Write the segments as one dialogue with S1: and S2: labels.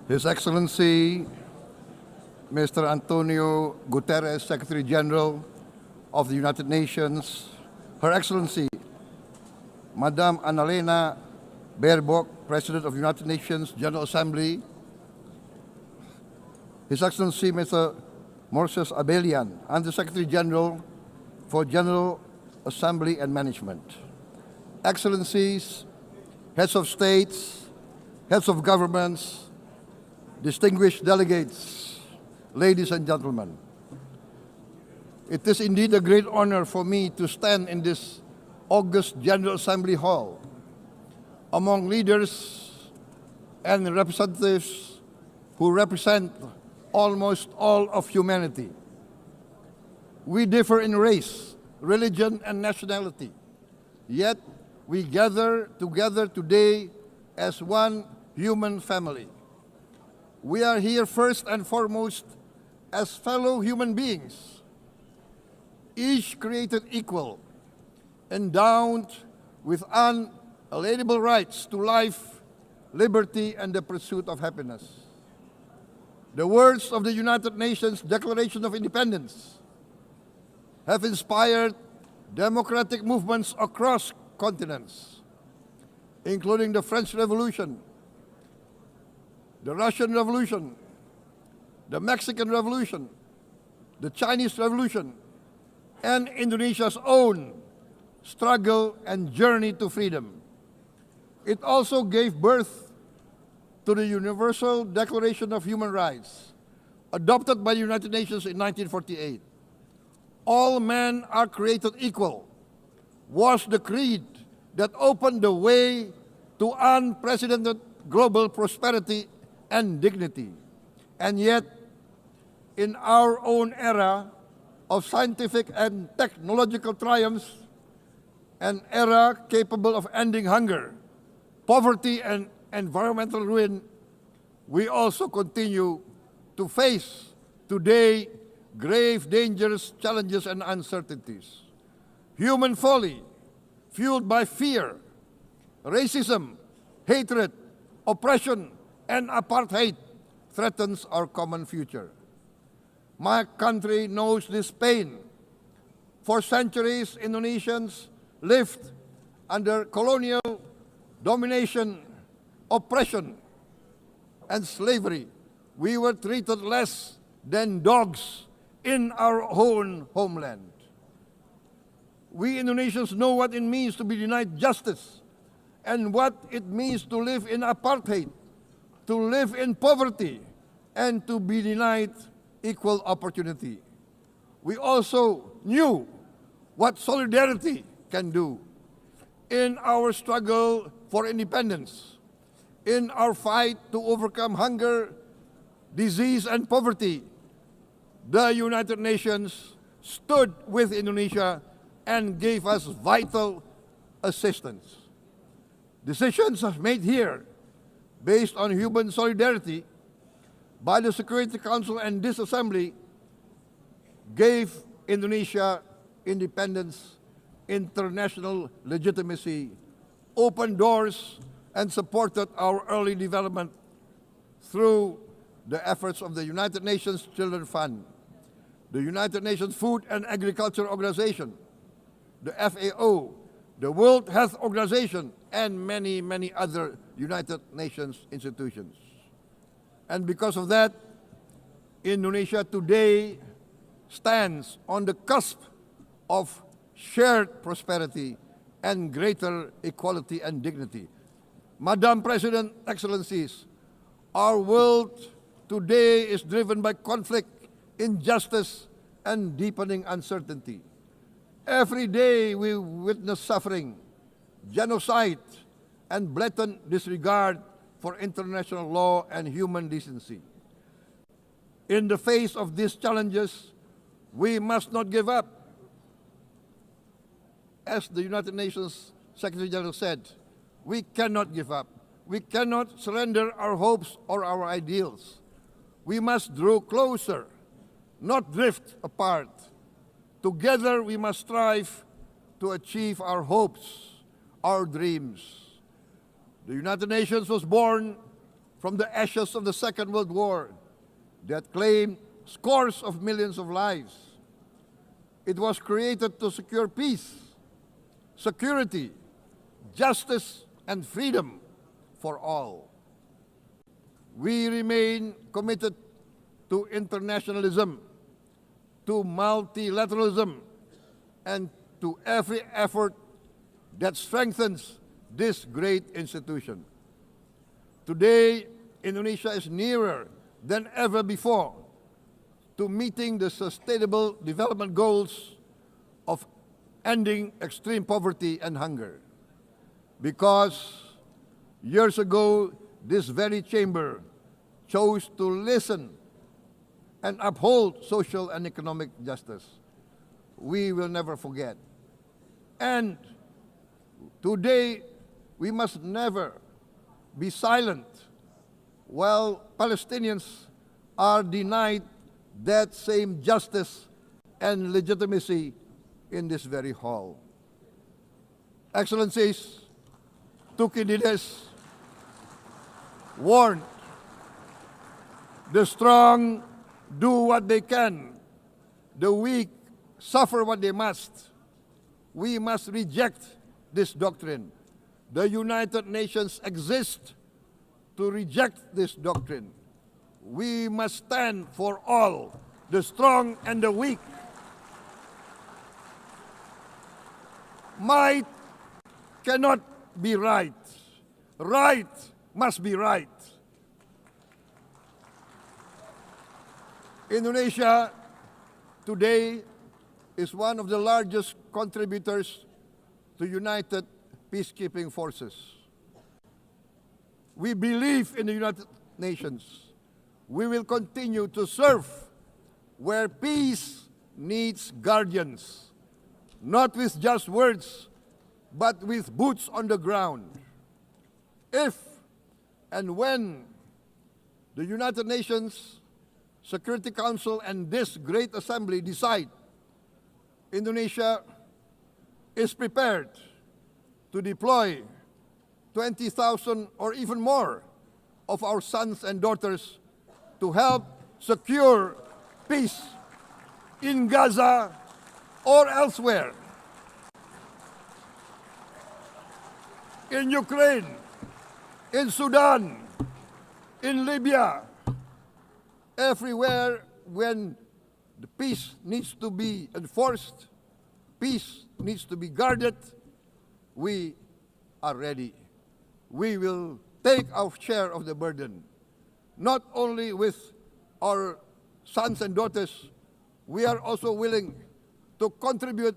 S1: His Excellency, Mr. Antonio Guterres, Secretary General of the United Nations, Her Excellency, Madame Annalena Baerbock, President of the United Nations General Assembly, His Excellency, Mr. Moses Abelian, Under-Secretary General for General Assembly and Management, Excellencies, Heads of States, Heads of Governments, distinguished delegates, ladies and gentlemen. It is indeed a great honor for me to stand in this august General Assembly Hall among leaders and representatives who represent almost all of humanity. We differ in race, religion, and nationality, yet we gather together today as one human family. We are here first and foremost as fellow human beings, each created equal, endowed with unalienable rights to life, liberty, and the pursuit of happiness. The words of the United Nations Declaration of Independence have inspired democratic movements across continents, including the French Revolution, the Russian Revolution, the Mexican Revolution, the Chinese Revolution, and Indonesia's own struggle and journey to freedom. It also gave birth to the Universal Declaration of Human Rights, adopted by the United Nations in 1948. All men are created equal was the creed that opened the way to unprecedented global prosperity and dignity. And yet, in our own era of scientific and technological triumphs, an era capable of ending hunger, poverty, and environmental ruin, we also continue to face today grave dangers, challenges, and uncertainties. Human folly, fueled by fear, racism, hatred, oppression, and apartheid, threatens our common future. My country knows this pain. For centuries, Indonesians lived under colonial domination, oppression, and slavery. We were treated less than dogs in our own homeland. We Indonesians know what it means to be denied justice and what it means to live in apartheid, to live in poverty, and to be denied equal opportunity. We also knew what solidarity can do in our struggle for independence, in our fight to overcome hunger, disease, and poverty. The United Nations stood with Indonesia and gave us vital assistance. Decisions made here based on human solidarity by the Security Council and this Assembly gave Indonesia independence, international legitimacy, opened doors, and supported our early development through the efforts of the United Nations Children's Fund, the United Nations Food and Agriculture Organization, the FAO, the World Health Organization, and many, many other United Nations institutions. And because of that, Indonesia today stands on the cusp of shared prosperity and greater equality and dignity. Madam President, Excellencies, our world today is driven by conflict, injustice, and deepening uncertainty. Every day we witness suffering, genocide, and blatant disregard for international law and human decency. In the face of these challenges, we must not give up. As the United Nations Secretary General said, we cannot give up. We cannot surrender our hopes or our ideals. We must draw closer, not drift apart. Together we must strive to achieve our hopes, our dreams. The United Nations was born from the ashes of the Second World War that claimed scores of millions of lives. It was created to secure peace, security, justice, and freedom for all. We remain committed to internationalism, to multilateralism, and to every effort that strengthens this great institution. Today, Indonesia is nearer than ever before to meeting the sustainable development goals of ending extreme poverty and hunger. Because years ago, this very chamber chose to listen and uphold social and economic justice. We will never forget. And today, we must never be silent while Palestinians are denied that same justice and legitimacy in this very hall. Excellencies, Thucydides warned, the strong do what they can, the weak suffer what they must. We must reject this doctrine. The United Nations exist to reject this doctrine. We must stand for all, the strong and the weak. Might cannot be right. Right must be right. Indonesia today is one of the largest contributors to United Peacekeeping Forces. We believe in the United Nations. We will continue to serve where peace needs guardians, not with just words, but with boots on the ground. If and when the United Nations Security Council and this great assembly decide Indonesia is prepared to deploy 20,000 or even more of our sons and daughters to help secure peace in Gaza or elsewhere, in Ukraine, in Sudan, in Libya, everywhere when the peace needs to be enforced, peace needs to be guarded, we are ready. We will take our share of the burden, not only with our sons and daughters, we are also willing to contribute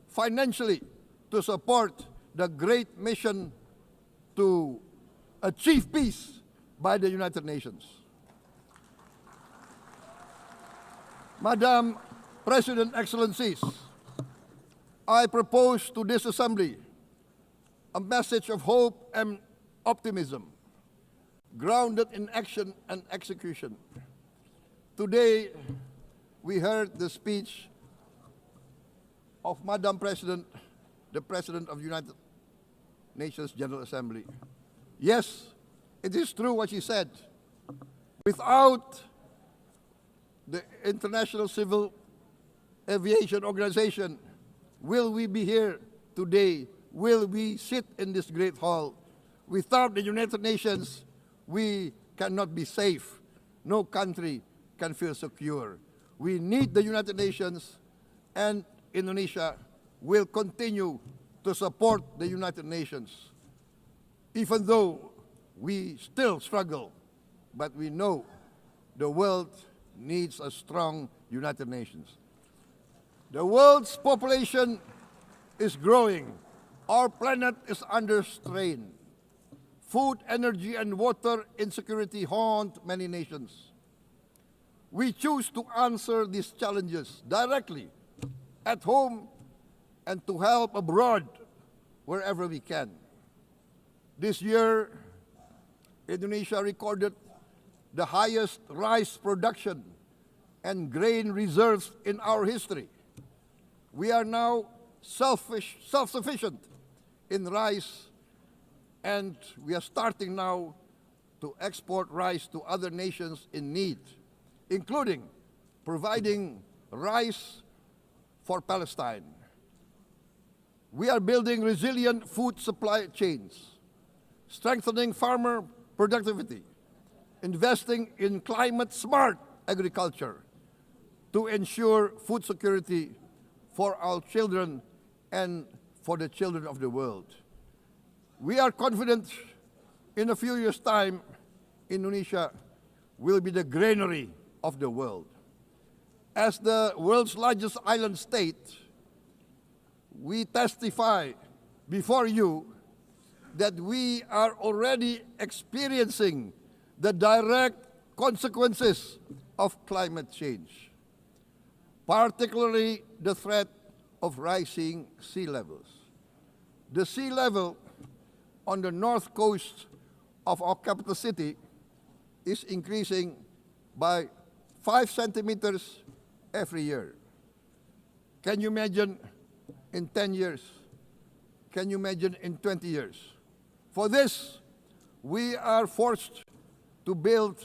S1: financially to support the great mission to achieve peace by the United Nations. Madam President, Excellencies, I propose to this Assembly a message of hope and optimism, grounded in action and execution. Today, we heard the speech of Madam President, the President of the United Nations General Assembly. Yes, it is true what she said. Without the International Civil Aviation Organization, will we be here today? Will we sit in this great hall? Without the United Nations, we cannot be safe. No country can feel secure. We need the United Nations, and Indonesia will continue to support the United Nations, even though we still struggle, but we know the world needs a strong United Nations. The world's population is growing. Our planet is under strain. Food, energy, and water insecurity haunt many nations. We choose to answer these challenges directly at home and to help abroad wherever we can. This year, Indonesia recorded the highest rice production and grain reserves in our history. We are now self-sufficient in rice, and we are starting now to export rice to other nations in need, including providing rice for Palestine. We are building resilient food supply chains, strengthening farmer productivity, investing in climate-smart agriculture to ensure food security for our children and for the children of the world. We are confident in a few years' time, Indonesia will be the granary of the world. As the world's largest island state, we testify before you that we are already experiencing the direct consequences of climate change, particularly the threat of rising sea levels. The sea level on the north coast of our capital city is increasing by 5 centimeters every year. Can you imagine in 10 years? Can you imagine in 20 years? For this, we are forced to build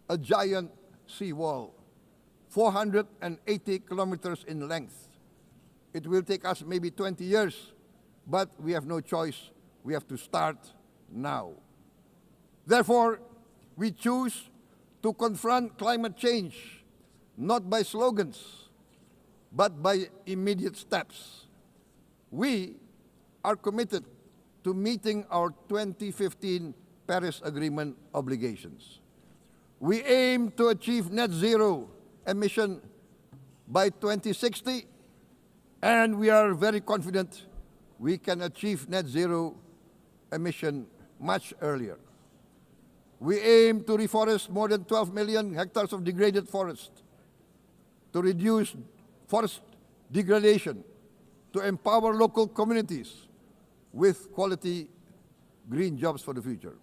S1: a giant seawall, 480 kilometers in length. It will take us maybe 20 years, but we have no choice. We have to start now. Therefore, we choose to confront climate change not by slogans, but by immediate steps. We are committed to meeting our 2015 Paris Agreement obligations. We aim to achieve net zero emission by 2060, and we are very confident we can achieve net zero emission much earlier. We aim to reforest more than 12 million hectares of degraded forest, to reduce forest degradation, to empower local communities with quality green jobs for the future.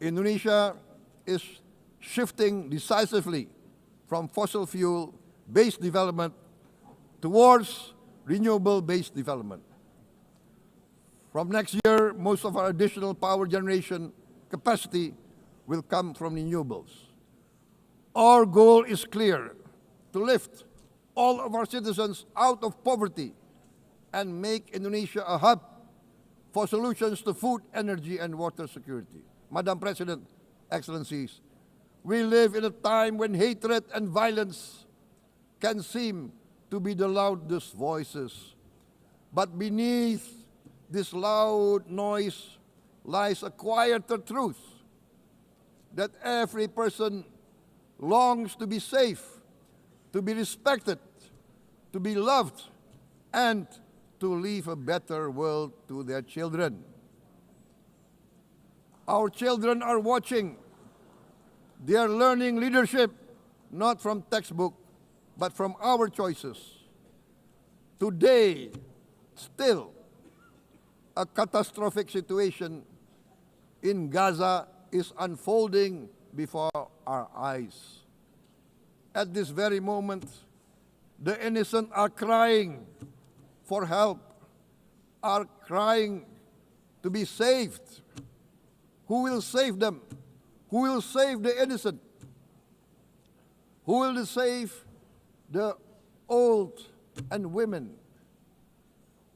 S1: Indonesia is shifting decisively from fossil fuel-based development towards renewable-based development. From next year, most of our additional power generation capacity will come from renewables. Our goal is clear: to lift all of our citizens out of poverty and make Indonesia a hub for solutions to food, energy, and water security. Madam President, Excellencies, we live in a time when hatred and violence can seem to be the loudest voices. But beneath this loud noise lies a quieter truth, that every person longs to be safe, to be respected, to be loved, and to leave a better world to their children. Our children are watching. They are learning leadership, not from textbook, but from our choices. Today, still, a catastrophic situation in Gaza is unfolding before our eyes. At this very moment, the innocent are crying for help, are crying to be saved. Who will save them? Who will save the innocent? Who will save the old and women?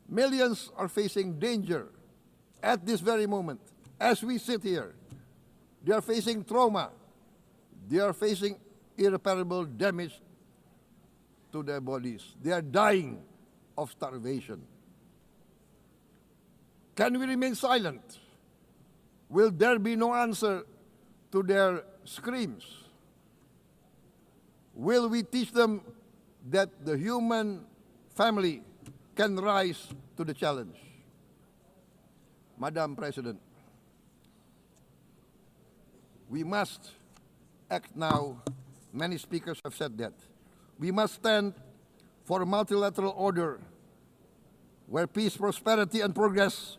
S1: Millions are facing danger at this very moment. As we sit here, they are facing trauma. They are facing irreparable damage to their bodies. They are dying of starvation. Can we remain silent? Will there be no answer to their screams? Will we teach them that the human family can rise to the challenge? Madam President, we must act now. Many speakers have said that. We must stand for a multilateral order where peace, prosperity, and progress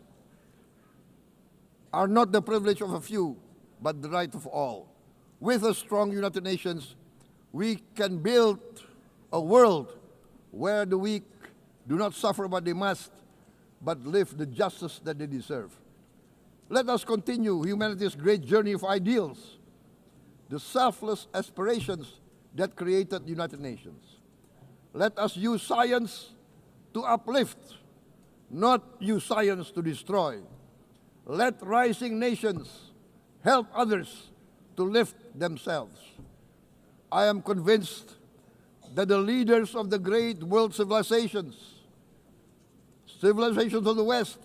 S1: are not the privilege of a few, but the right of all. With a strong United Nations, we can build a world where the weak do not suffer what they must, but live the justice that they deserve. Let us continue humanity's great journey of ideals, the selfless aspirations that created the United Nations. Let us use science to uplift, not use science to destroy. Let rising nations help others to lift themselves. I am convinced that the leaders of the great world civilizations of the West,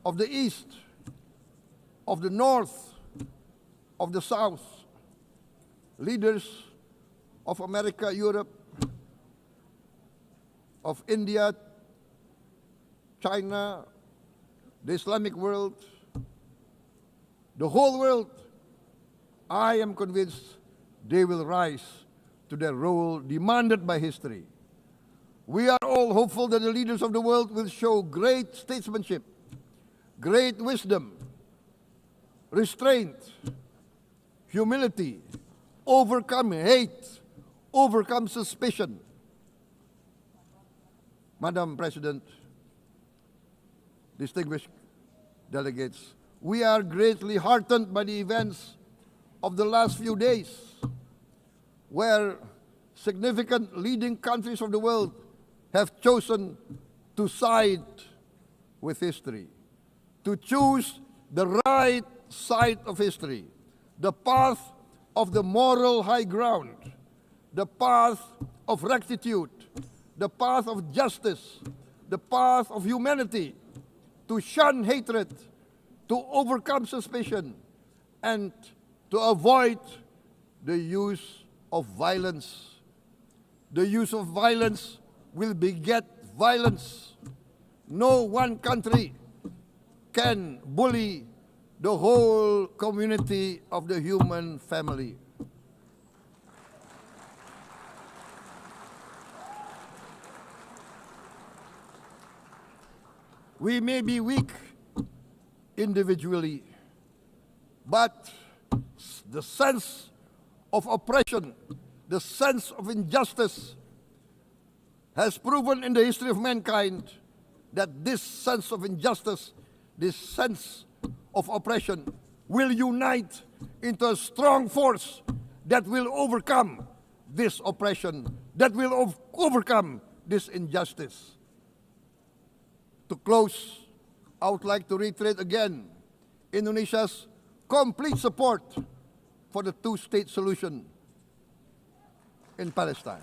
S1: of the East, of the North, of the South, leaders of America, Europe, of India, China, the Islamic world, the whole world, I am convinced they will rise to their role demanded by history. We are all hopeful that the leaders of the world will show great statesmanship, great wisdom, restraint, humility, overcome hate, overcome suspicion. Madam President, distinguished delegates, we are greatly heartened by the events of the last few days, where significant leading countries of the world have chosen to side with history, to choose the right side of history, the path of the moral high ground, the path of rectitude, the path of justice, the path of humanity, to shun hatred, to overcome suspicion, and to avoid the use of violence. The use of violence will beget violence. No one country can bully the whole community of the human family. We may be weak individually, but the sense of oppression, the sense of injustice has proven in the history of mankind that this sense of injustice, this sense of oppression will unite into a strong force that will overcome this oppression, that will overcome this injustice. To close, I would like to reiterate again Indonesia's complete support for the two-state solution in Palestine.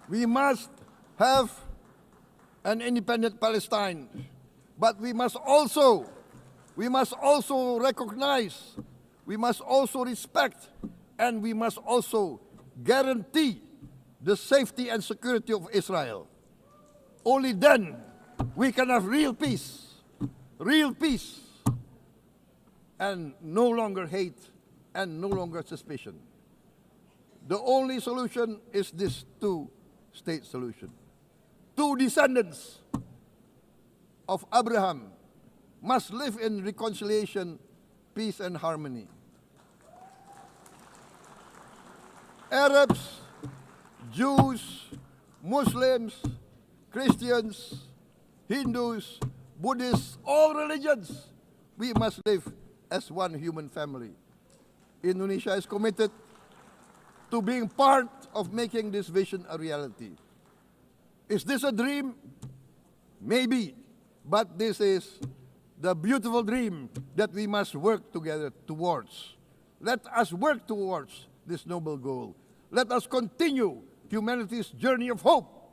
S1: We must have an independent Palestine, but we must also recognize, we must also respect, and we must also guarantee the safety and security of Israel. Only then we can have real peace, and no longer hate and no longer suspicion. The only solution is this two-state solution. Two descendants of Abraham must live in reconciliation, peace, and harmony. Arabs, Jews, Muslims, Christians, Hindus, Buddhists, all religions, we must live as one human family. Indonesia is committed to being part of making this vision a reality. Is this a dream? Maybe, but this is the beautiful dream that we must work together towards. Let us work towards this noble goal. Let us continue humanity's journey of hope,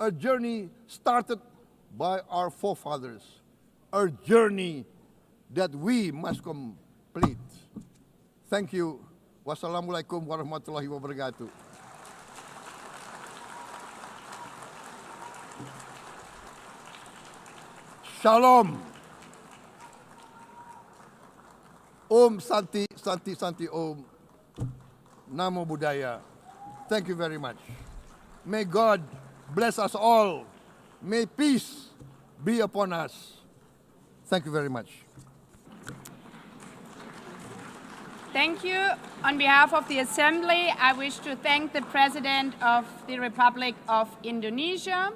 S1: a journey started by our forefathers, a journey that we must complete. Thank you. Wassalamualaikum warahmatullahi wabarakatuh. Shalom. Om Santi, Santi, Santi Om. Namo Buddhaya. Thank you very much. May God bless us all. May peace be upon us. Thank you very much.
S2: Thank you. On behalf of the Assembly, I wish to thank the President of the Republic of Indonesia,